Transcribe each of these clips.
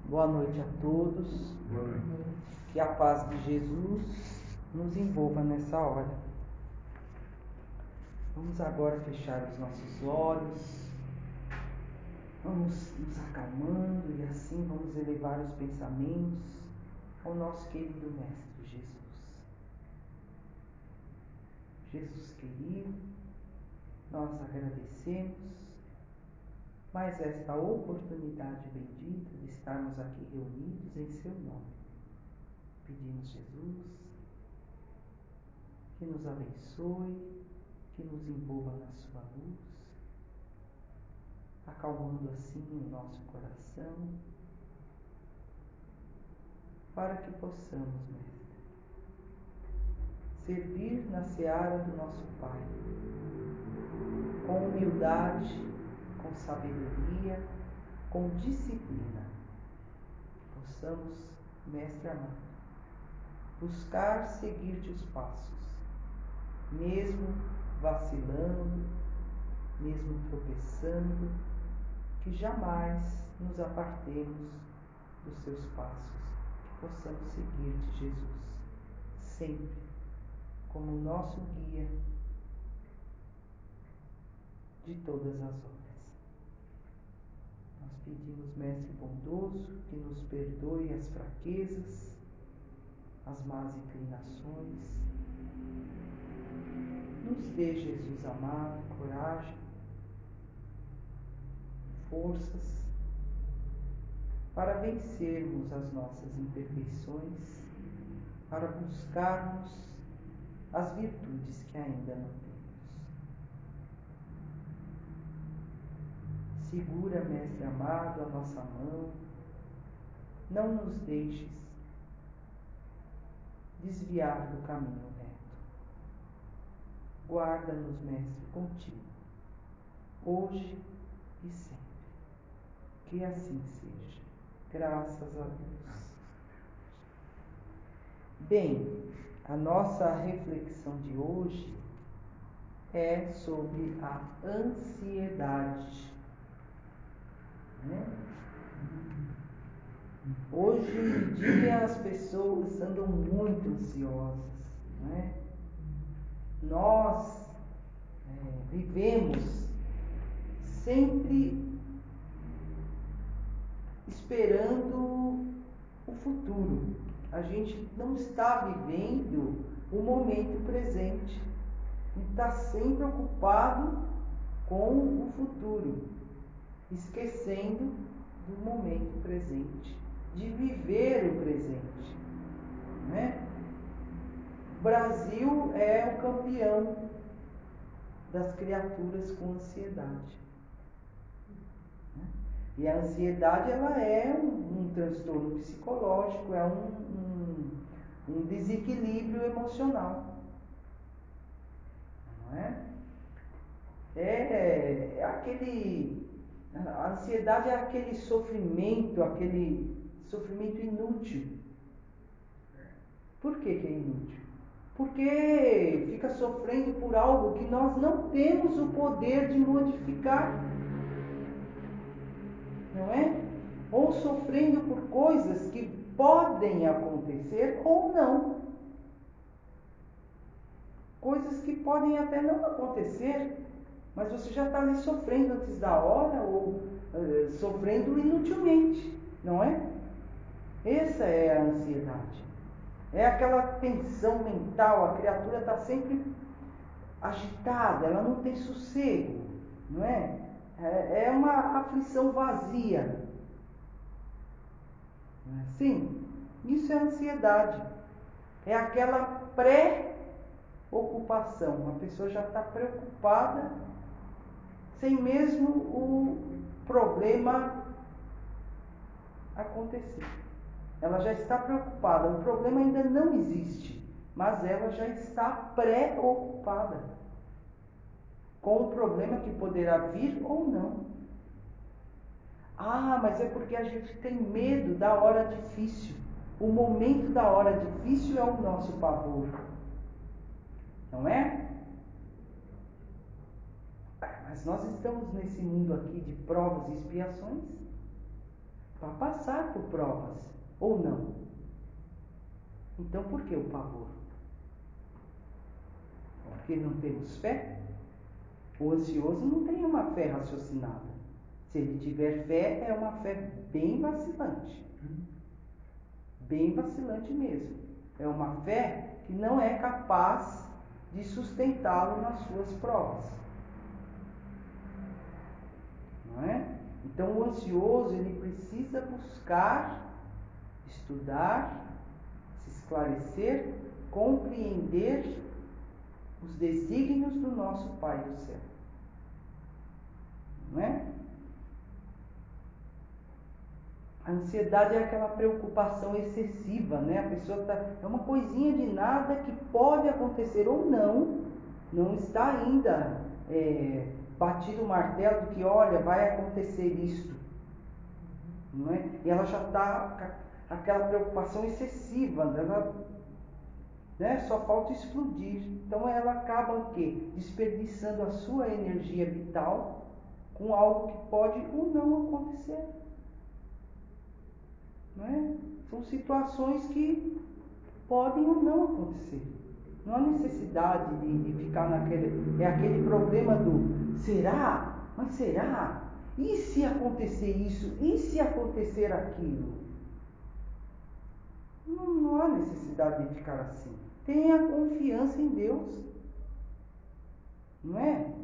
Boa noite a todos. Boa noite. Que a paz de Jesus nos envolva nessa hora. Vamos agora fechar os nossos olhos. Vamos nos acalmando e assim vamos elevar os pensamentos ao nosso querido Mestre Jesus. Jesus querido, nós agradecemos mais esta oportunidade bendita de estarmos aqui reunidos em seu nome. Pedimos, Jesus, que nos abençoe, que nos envolva na sua luz, acalmando assim o nosso coração, para que possamos, Mestre, servir na seara do nosso Pai, com humildade, com sabedoria, com disciplina. Possamos, Mestre amado, buscar seguir-te os passos, mesmo vacilando, mesmo tropeçando, que jamais nos apartemos dos seus passos, que possamos seguir-te, Jesus, sempre como nosso guia de todas as horas. Nós pedimos, Mestre bondoso, que nos perdoe as fraquezas, as más inclinações. Nos dê, Jesus amado, coragem, forças para vencermos as nossas imperfeições, para buscarmos as virtudes que ainda não temos. Segura, Mestre amado, a nossa mão, não nos deixes desviar do caminho reto. Guarda-nos, Mestre, contigo, hoje e sempre. Que assim seja. Graças a Deus. Bem, a nossa reflexão de hoje é sobre a ansiedade. Hoje em dia as pessoas andam muito ansiosas, né? Nós vivemos sempre esperando o futuro. A gente não está vivendo o momento presente. A gente está sempre ocupado com o futuro, esquecendo do momento presente, de viver o presente, né? O Brasil é o campeão das criaturas com ansiedade. E a ansiedade, ela é um transtorno psicológico, é um desequilíbrio emocional. Não é? A ansiedade é aquele sofrimento inútil. Por que é inútil? Porque fica sofrendo por algo que nós não temos o poder de modificar. Não é? Ou sofrendo por coisas que podem acontecer ou não. Coisas que podem até não acontecer, mas você já está ali sofrendo antes da hora ou sofrendo inutilmente, não é? Essa é a ansiedade. É aquela tensão mental, a criatura está sempre agitada, ela não tem sossego, não é? É uma aflição vazia. Não é assim? Isso é ansiedade. É aquela pré-ocupação. A pessoa já está preocupada sem mesmo o problema acontecer. Ela já está preocupada. O problema ainda não existe, mas ela já está preocupada com o problema que poderá vir ou não. Ah, mas é porque a gente tem medo da hora difícil. O momento da hora difícil é o nosso pavor. Não é? Mas nós estamos nesse mundo aqui de provas e expiações. para passar por provas, ou não? Então por que o pavor? Porque não temos fé? O ansioso não tem uma fé raciocinada. Se ele tiver fé, é uma fé bem vacilante. Bem vacilante mesmo. É uma fé que não é capaz de sustentá-lo nas suas provas. Não é? Então o ansioso, ele precisa buscar, estudar, se esclarecer, compreender os desígnios do nosso Pai do céu. Não é? A ansiedade é aquela preocupação excessiva, né? A pessoa é uma coisinha de nada que pode acontecer ou não está ainda batido o martelo de que, olha, vai acontecer isto, não é? E ela já está com aquela preocupação excessiva, ela, né? Só falta explodir. Então ela acaba o quê? Desperdiçando a sua energia vital com algo que pode ou não acontecer. Não é? São situações que podem ou não acontecer. Não há necessidade de ficar naquele... É aquele problema do será? Mas será? E se acontecer isso? E se acontecer aquilo? Não há necessidade de ficar assim. Tenha confiança em Deus. Não é?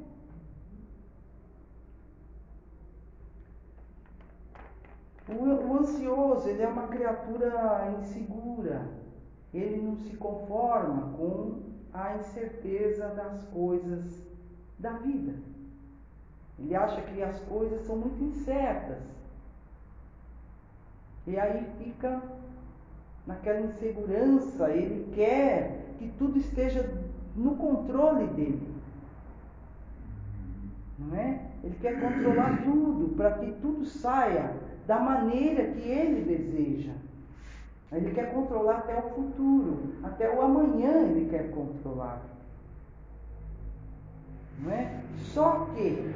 O ansioso, ele é uma criatura insegura. Ele não se conforma com a incerteza das coisas da vida. Ele acha que as coisas são muito incertas. E aí fica naquela insegurança, ele quer que tudo esteja no controle dele. Não é? Ele quer controlar tudo, para que tudo saia da maneira que ele deseja. Ele quer controlar até o futuro, até o amanhã ele quer controlar. Não é? Só que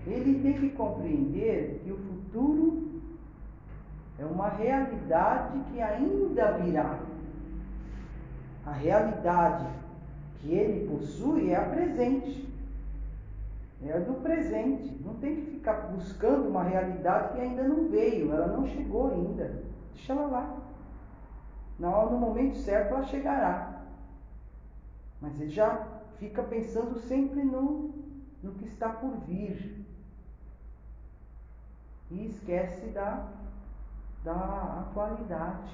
ele tem que compreender que o futuro é uma realidade que ainda virá. A realidade que ele possui é a presente. É a do presente. Não tem que ficar buscando uma realidade que ainda não veio, ela não chegou ainda. Deixa ela lá. No momento certo ela chegará. Mas ele já fica pensando sempre no que está por vir. E esquece da atualidade,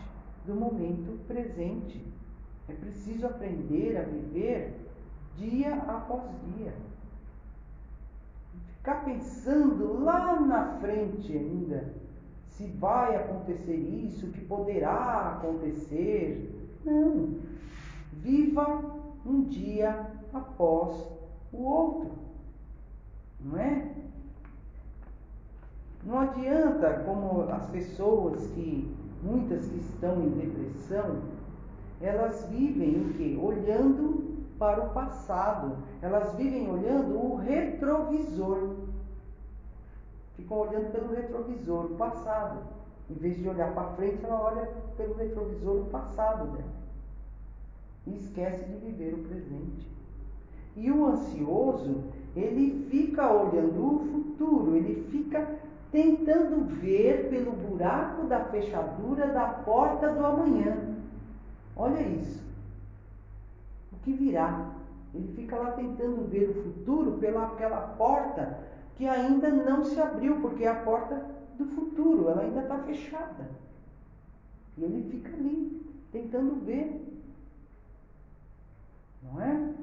do momento presente. É preciso aprender a viver dia após dia. Ficar pensando lá na frente ainda, se vai acontecer isso, que poderá acontecer. Não. Viva um dia após o outro. Não é? Não adianta, como as pessoas muitas que estão em depressão, elas vivem o quê? Olhando para o passado. Elas vivem olhando o retrovisor. Ficam olhando pelo retrovisor, o passado. Em vez de olhar para frente, ela olha pelo retrovisor, o passado dela. E esquece de viver o presente. E o ansioso, ele fica olhando o futuro, ele fica tentando ver pelo buraco da fechadura da porta do amanhã. Olha isso. O que virá? Ele fica lá tentando ver o futuro pelaquela porta que ainda não se abriu, porque é a porta do futuro, ela ainda está fechada. E ele fica ali, tentando ver. Não é?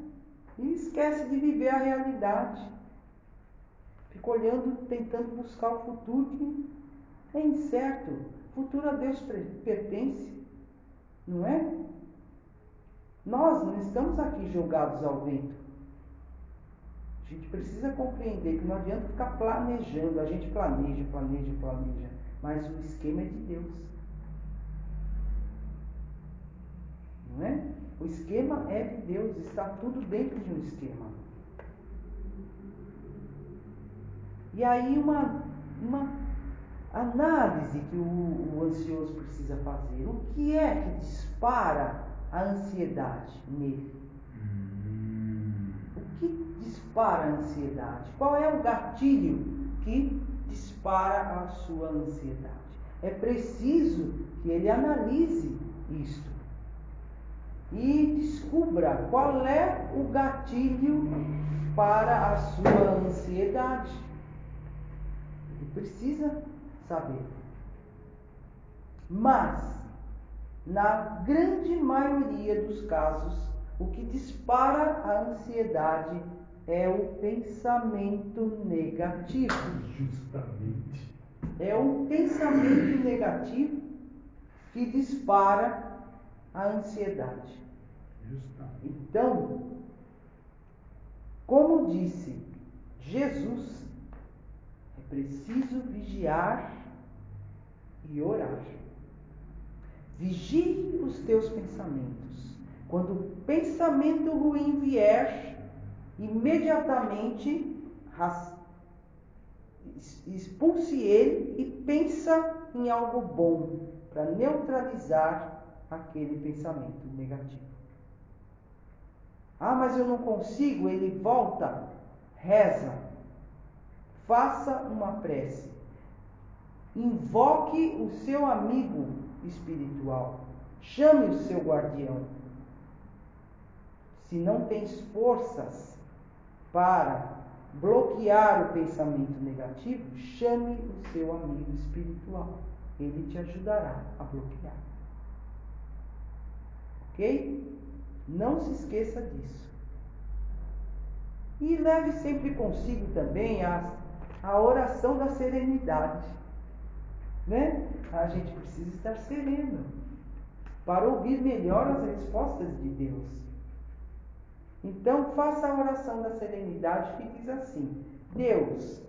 E esquece de viver a realidade. Fica olhando, tentando buscar o futuro que é incerto. O futuro a Deus pertence. Não é? Nós não estamos aqui jogados ao vento. A gente precisa compreender que não adianta ficar planejando. A gente planeja, mas o esquema é de Deus. Não é? O esquema é de Deus, está tudo dentro de um esquema. E aí análise que o ansioso precisa fazer. O que é que dispara a ansiedade nele? O que dispara a ansiedade? Qual é o gatilho que dispara a sua ansiedade? É preciso que ele analise isto e descubra qual é o gatilho para a sua ansiedade. Ele precisa saber. Mas, na grande maioria dos casos, o que dispara a ansiedade é o pensamento negativo. Justamente. É o pensamento negativo que dispara a ansiedade. Justamente. Então, como disse Jesus, é preciso vigiar e orar. Vigie os teus pensamentos. Quando o pensamento ruim vier, imediatamente expulse ele e pensa em algo bom para neutralizar aquele pensamento negativo. Ah, mas eu não consigo. Ele volta, reza, faça uma prece, invoque o seu amigo espiritual, chame o seu guardião. Se não tens forças para bloquear o pensamento negativo, chame o seu amigo espiritual. Ele te ajudará a bloquear. Ok? Não se esqueça disso. E leve sempre consigo também a oração da serenidade. Né? A gente precisa estar sereno para ouvir melhor as respostas de Deus. Então, faça a oração da serenidade que diz assim: Deus,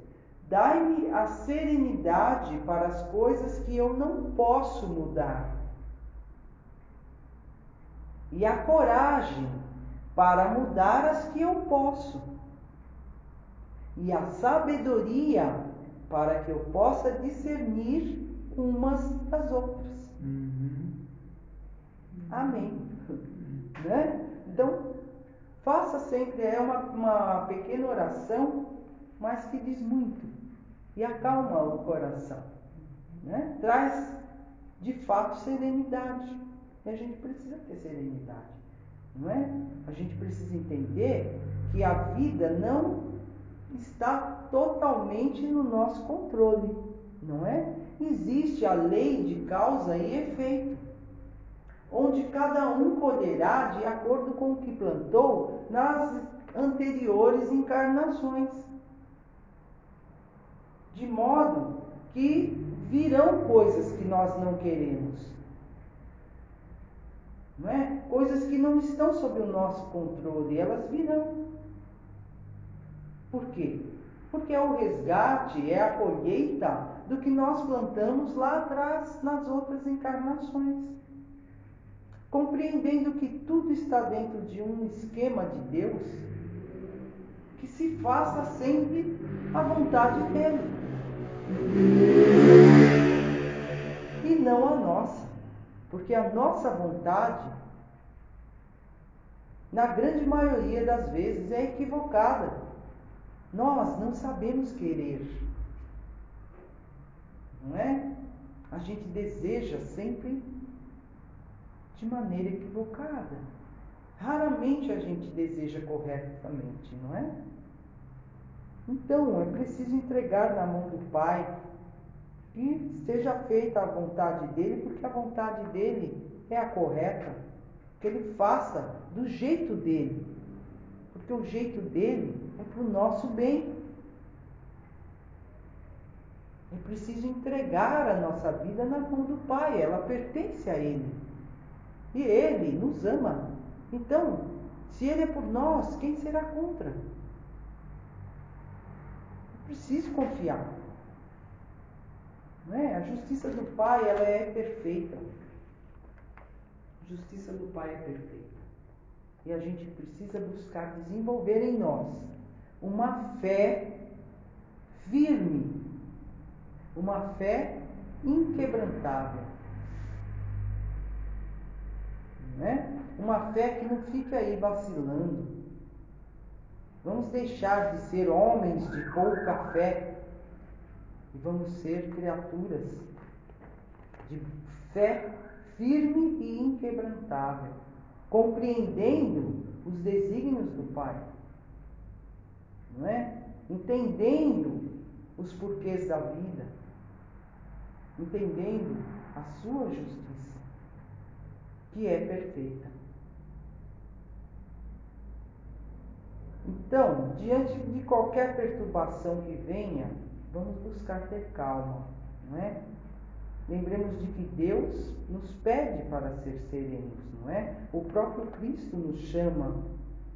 dai-me a serenidade para as coisas que eu não posso mudar, e a coragem para mudar as que eu posso, e a sabedoria para que eu possa discernir umas das outras. Amém. Né? Então, faça sempre, é uma pequena oração, mas que diz muito e acalma o coração. Né? Traz, de fato, serenidade. E a gente precisa ter serenidade. Não é? A gente precisa entender que a vida não está totalmente no nosso controle. Não é? Existe a lei de causa e efeito, onde cada um colherá de acordo com o que plantou nas anteriores encarnações. De modo que virão coisas que nós não queremos. Não é? Coisas que não estão sob o nosso controle, elas virão. Por quê? Porque é o resgate, é a colheita do que nós plantamos lá atrás nas outras encarnações. Compreendendo que tudo está dentro de um esquema de Deus, que se faça sempre a vontade dele e não a nossa, porque a nossa vontade, na grande maioria das vezes, é equivocada. Nós não sabemos querer, não é? A gente deseja sempre de maneira equivocada. Raramente a gente deseja corretamente, não é? Então, é preciso entregar na mão do Pai e seja feita a vontade dele, porque a vontade dele é a correta, que ele faça do jeito dele, porque o jeito dele é para o nosso bem. É preciso entregar a nossa vida na mão do Pai, ela pertence a Ele. E Ele nos ama. Então, se Ele é por nós, quem será contra? É preciso confiar. Não é? A justiça do Pai, ela é perfeita. A justiça do Pai é perfeita. E a gente precisa buscar desenvolver em nós uma fé firme uma fé inquebrantável, né? Uma fé que não fica aí vacilando. Vamos deixar de ser homens de pouca fé e vamos ser criaturas de fé firme e inquebrantável, compreendendo os desígnios do Pai, não é? Entendendo os porquês da vida, entendendo a sua justiça, que é perfeita. Então, diante de qualquer perturbação que venha, vamos buscar ter calma, não é? Lembremos de que Deus nos pede para ser serenos, não é? O próprio Cristo nos chama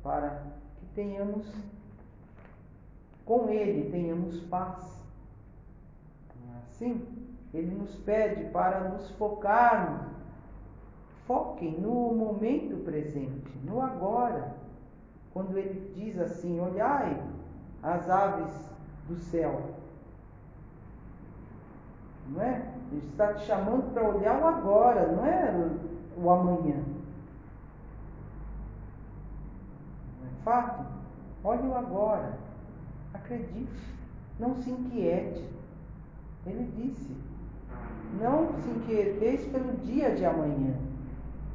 para que tenhamos, com Ele, tenhamos paz. Não é assim? Ele nos pede para nos focarmos. Foquem no momento presente, no agora. Quando Ele diz assim, olhai as aves do céu. Não é? Ele está te chamando para olhar o agora, não é o amanhã. Não é fato? Olhe o agora. Acredite. Não se inquiete. Ele disse, não se inquieteis pelo dia de amanhã.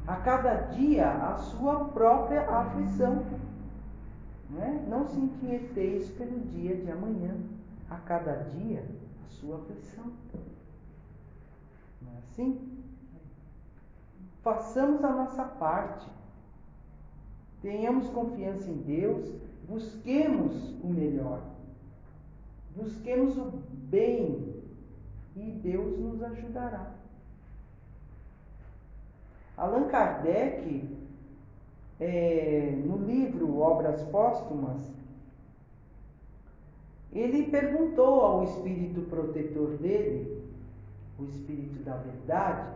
A cada dia a sua própria aflição. Não é? Não se inquieteis pelo dia de amanhã. A cada dia a sua aflição. Não é assim? Façamos a nossa parte. Tenhamos confiança em Deus. Busquemos o melhor. Busquemos o bem. E Deus nos ajudará. Allan Kardec, no livro Obras Póstumas, ele perguntou ao espírito protetor dele, o espírito da verdade,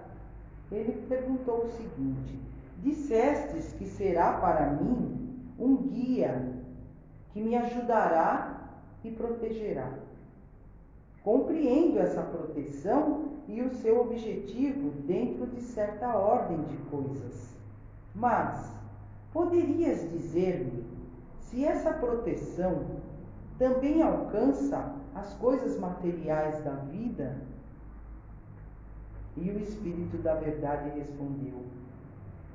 ele perguntou o seguinte: dissestes que será para mim um guia que me ajudará e protegerá. Compreendo essa proteção e o seu objetivo dentro de certa ordem de coisas. Mas poderias dizer-me se essa proteção também alcança as coisas materiais da vida? E o Espírito da Verdade respondeu: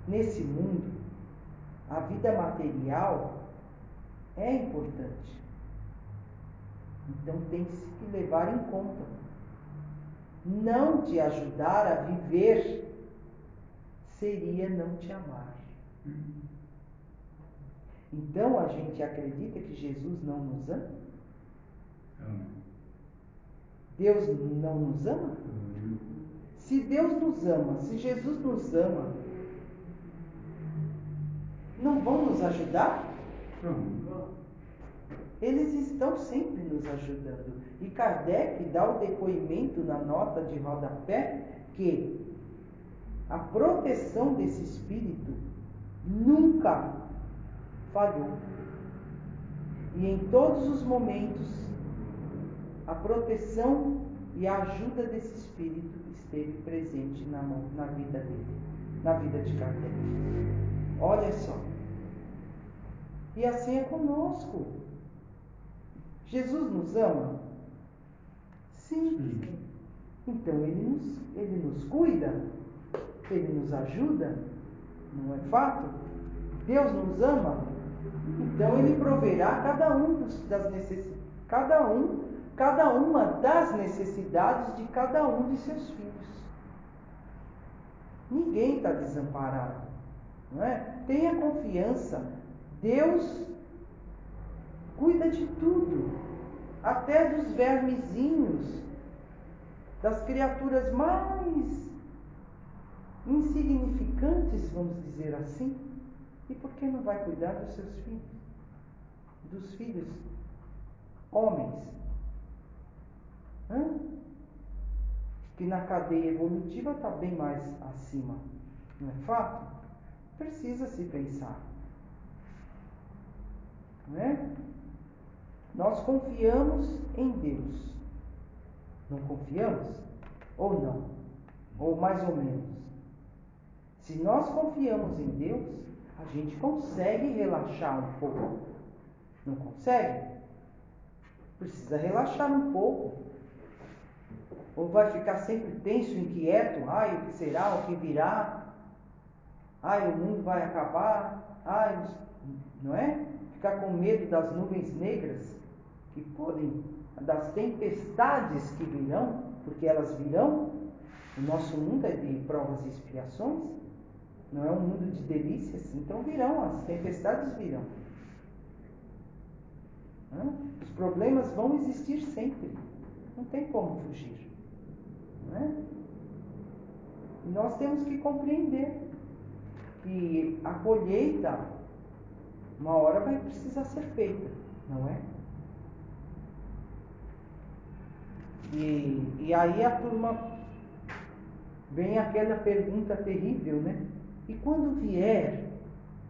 nesse mundo, a vida material é importante. Então tem-se que levar em conta. Não te ajudar a viver seria não te amar. Então a gente acredita que Jesus não nos ama? Deus não nos ama? Se Deus nos ama, se Jesus nos ama, não vão nos ajudar? Eles estão sempre nos ajudando. E Kardec dá o depoimento na nota de rodapé que a proteção desse espírito nunca falhou. E em todos os momentos, a proteção e a ajuda desse espírito esteve presente na vida dele, na vida de Kardec. Olha só. E assim é conosco. Jesus nos ama? Sim. Então ele nos cuida, ele nos ajuda, não é fato? Deus nos ama? Então ele proverá cada uma das necessidades de cada um de seus filhos. Ninguém está desamparado, não é? Tenha confiança. Deus cuida de tudo, até dos vermezinhos, das criaturas mais insignificantes, vamos dizer assim. E por que não vai cuidar dos seus filhos? Dos filhos homens? Que na cadeia evolutiva está bem mais acima. Não é fato? Precisa se pensar. Não é? Nós confiamos em Deus. Não confiamos? Ou não? Ou mais ou menos? Se nós confiamos em Deus, a gente consegue relaxar um pouco. Não consegue? Precisa relaxar um pouco. Ou vai ficar sempre tenso, inquieto? Ai, o que será? O que virá? Ai, o mundo vai acabar? Ai, não é? Ficar com medo das nuvens negras que podem, das tempestades que virão, porque elas virão. O nosso mundo é de provas e expiações, não é um mundo de delícias, então virão, as tempestades virão. Os problemas vão existir sempre, não tem como fugir. Não é? E nós temos que compreender que a colheita, uma hora vai precisar ser feita, não é? E aí a turma vem aquela pergunta terrível, né? E quando vier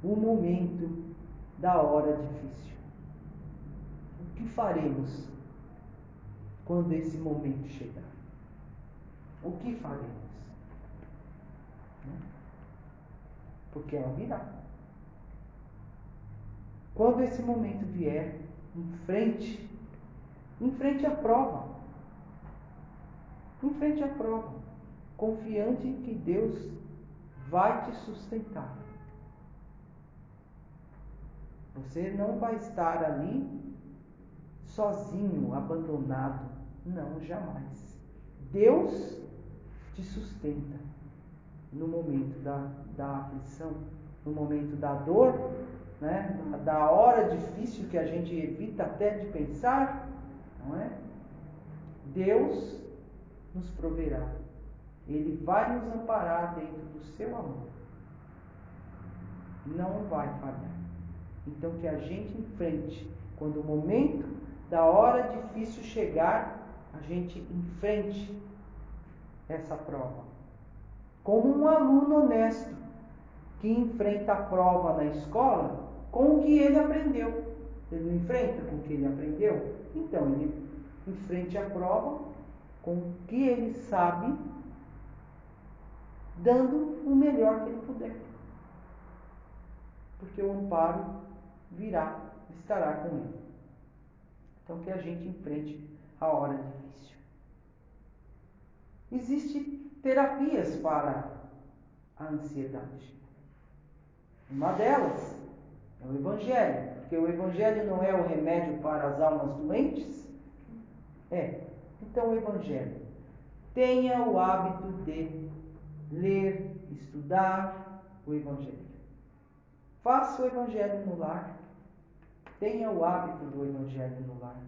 o momento da hora difícil, o que faremos quando esse momento chegar? O que faremos? Porque ela virá. Quando esse momento vier, enfrente a prova. Enfrente a prova, confiante em que Deus vai te sustentar. Você não vai estar ali sozinho, abandonado. Não, jamais. Deus te sustenta no momento da aflição, no momento da dor, né? Da hora difícil que a gente evita até de pensar, não é? Deus nos proverá. Ele vai nos amparar dentro do seu amor. Não vai falhar. Então que a gente enfrente, quando o momento da hora difícil chegar, a gente enfrente essa prova. Como um aluno honesto que enfrenta a prova na escola com o que ele aprendeu. Ele não enfrenta com o que ele aprendeu? Então ele enfrente a prova com o que ele sabe, dando o melhor que ele puder. Porque o amparo virá, estará com ele. Então que a gente enfrente a hora difícil. Existem terapias para a ansiedade. Uma delas é o Evangelho, porque o Evangelho não é o remédio para as almas doentes? É. Então o Evangelho. Tenha o hábito de ler, estudar o Evangelho. Faça o Evangelho no lar. Tenha o hábito do Evangelho no lar.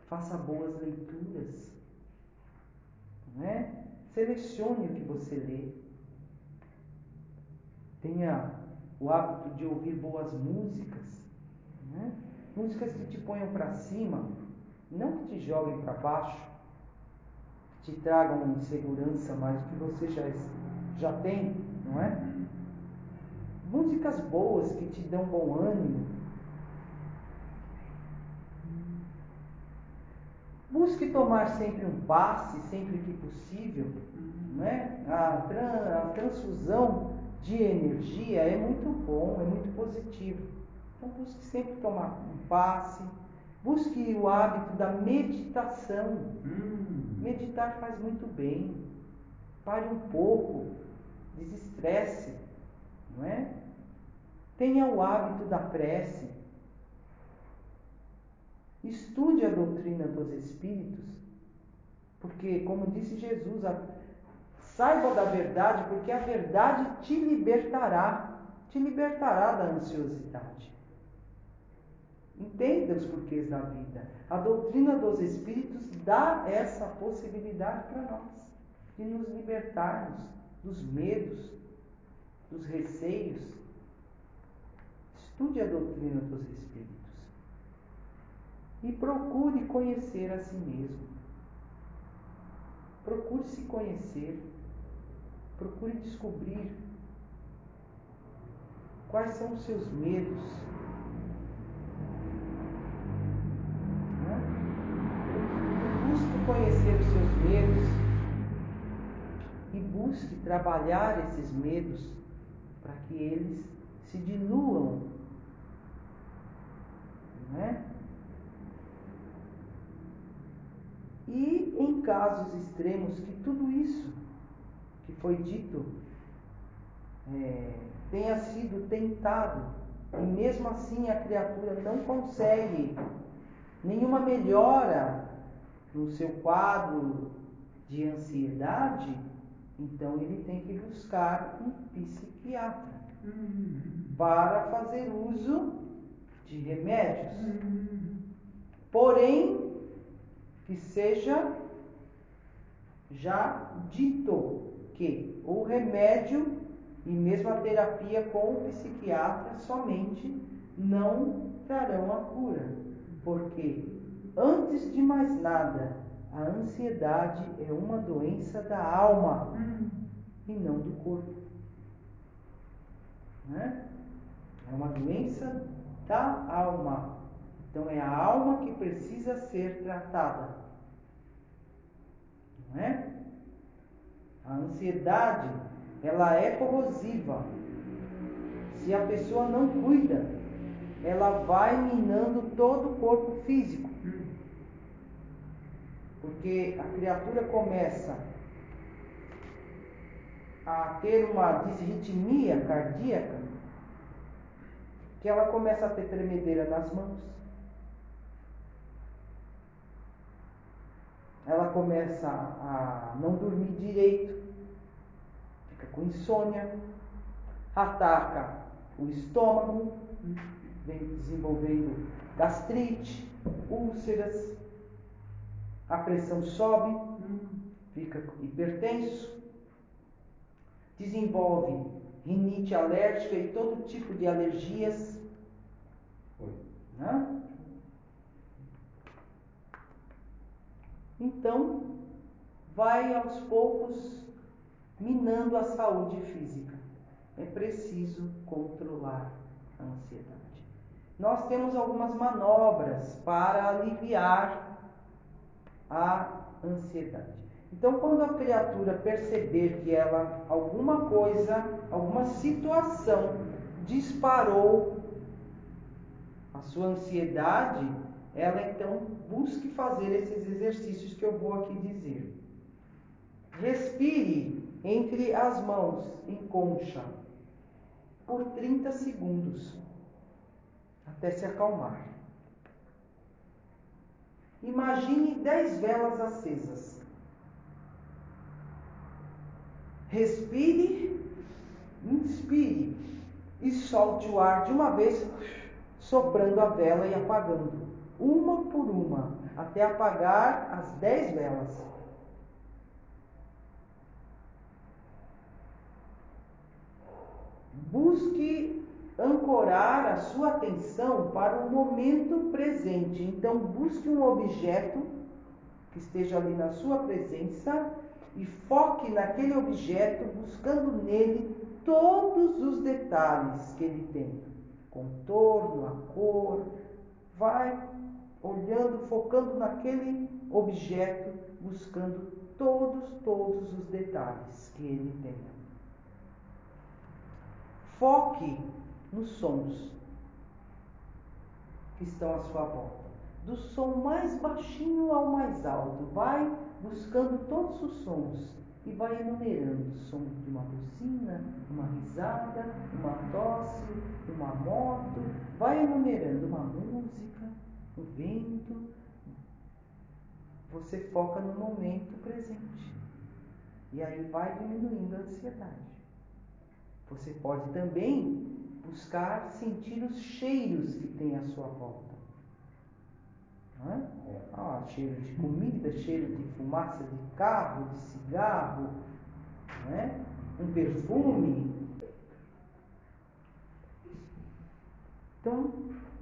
Faça boas leituras. Não é? Selecione o que você lê. Tenha o hábito de ouvir boas músicas. Não é? Músicas que te ponham para cima, não que te joguem para baixo, que te tragam uma insegurança mais do que você já tem, não é? Músicas boas que te dão bom ânimo. Busque tomar sempre um passe, sempre que possível. Não é? A transfusão de energia é muito bom, é muito positivo. Então busque sempre tomar um passe. Busque o hábito da meditação. Meditar faz muito bem. Pare um pouco, desestresse, não é? Tenha o hábito da prece. Estude a doutrina dos Espíritos, porque, como disse Jesus, saiba da verdade, porque a verdade te libertará da ansiosidade. Entenda os porquês da vida. A doutrina dos Espíritos dá essa possibilidade para nós, de nos libertarmos dos medos, dos receios. Estude a doutrina dos Espíritos. E procure conhecer a si mesmo. Procure se conhecer. Procure descobrir quais são os seus medos. Busque conhecer os seus temos que trabalhar esses medos para que eles se diluam, né? E em casos extremos que tudo isso que foi dito tenha sido tentado e mesmo assim a criatura não consegue nenhuma melhora no seu quadro de ansiedade, então ele tem que buscar um psiquiatra para fazer uso de remédios. Porém, que seja já dito que o remédio e mesmo a terapia com o psiquiatra somente não trarão a cura, porque antes de mais nada, a ansiedade é uma doença da alma e não do corpo, né? É uma doença da alma. Então é a alma que precisa ser tratada, não é? A ansiedade, ela é corrosiva. Se a pessoa não cuida, ela vai minando todo o corpo físico. Porque a criatura começa a ter uma disritmia cardíaca, que ela começa a ter tremedeira nas mãos, ela começa a não dormir direito, fica com insônia, ataca o estômago, vem desenvolvendo gastrite, úlceras, a pressão sobe, fica hipertenso, desenvolve rinite alérgica e todo tipo de alergias, né? Então, vai aos poucos minando a saúde física. É preciso controlar a ansiedade. Nós temos algumas manobras para aliviar a ansiedade. Então, quando a criatura perceber que ela, alguma coisa, alguma situação disparou a sua ansiedade, ela então busque fazer esses exercícios que eu vou aqui dizer. Respire entre as mãos em concha por 30 segundos até se acalmar. Imagine 10 velas acesas. Respire, inspire e solte o ar de uma vez, soprando a vela e apagando, uma por uma, até apagar as 10 velas. Busque ancorar a sua atenção para o momento presente. Então, busque um objeto que esteja ali na sua presença e foque naquele objeto, buscando nele todos os detalhes que ele tem. Contorno, a cor. Vai olhando, focando naquele objeto, buscando todos os detalhes que ele tem. Foque nos sons que estão à sua volta. Do som mais baixinho ao mais alto. Vai buscando todos os sons e vai enumerando o som de uma buzina, uma risada, uma tosse, uma moto. Vai enumerando uma música, o vento. Você foca no momento presente. E aí vai diminuindo a ansiedade. Você pode também buscar sentir os cheiros que tem à sua volta. Não é? Cheiro de comida, cheiro de fumaça de carro, de cigarro, não é? Um perfume. Então,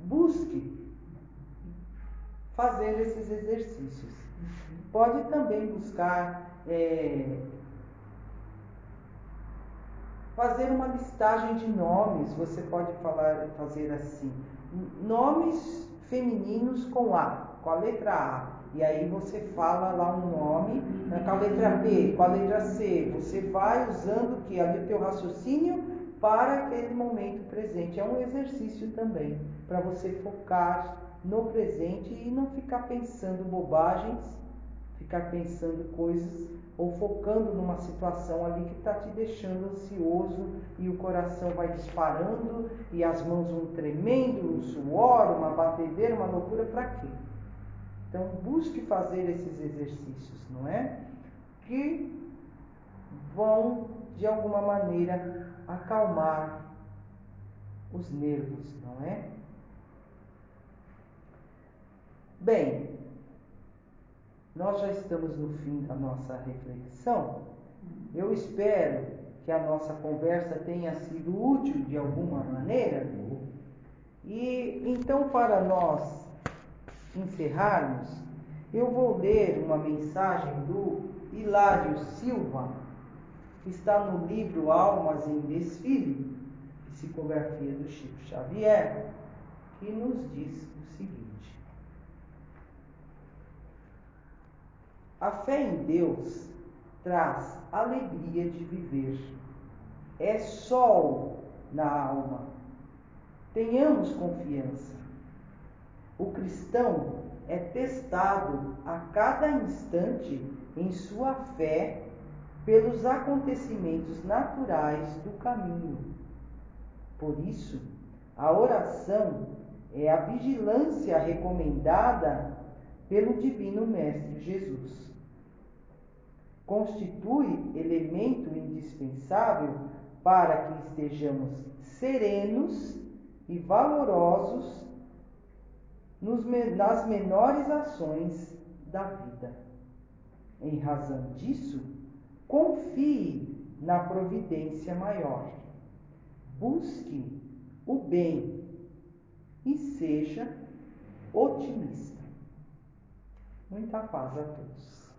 busque fazer esses exercícios. Pode também buscar fazer uma listagem de nomes. Você pode fazer assim: nomes femininos com a letra A. E aí você fala lá um nome, com a letra B, com a letra C, você vai usando que ali o teu raciocínio para aquele momento presente. É um exercício também, para você focar no presente e não ficar pensando bobagens, ficar pensando coisas ou focando numa situação ali que está te deixando ansioso e o coração vai disparando e as mãos vão tremendo, um suor, uma batedeira, uma loucura, para quê? Então busque fazer esses exercícios, não é? Que vão de alguma maneira acalmar os nervos, não é? Bem, nós já estamos no fim da nossa reflexão. Eu espero que a nossa conversa tenha sido útil de alguma maneira. E então, para nós encerrarmos, eu vou ler uma mensagem do Hilário Silva, que está no livro Almas em Desfile, psicografia do Chico Xavier, que nos diz o seguinte: a fé em Deus traz alegria de viver, é sol na alma. Tenhamos confiança. O cristão é testado a cada instante em sua fé pelos acontecimentos naturais do caminho. Por isso, a oração é a vigilância recomendada pelo Divino Mestre Jesus. Constitui elemento indispensável para que estejamos serenos e valorosos nas menores ações da vida. Em razão disso, confie na providência maior. Busque o bem e seja otimista. Muita paz a todos.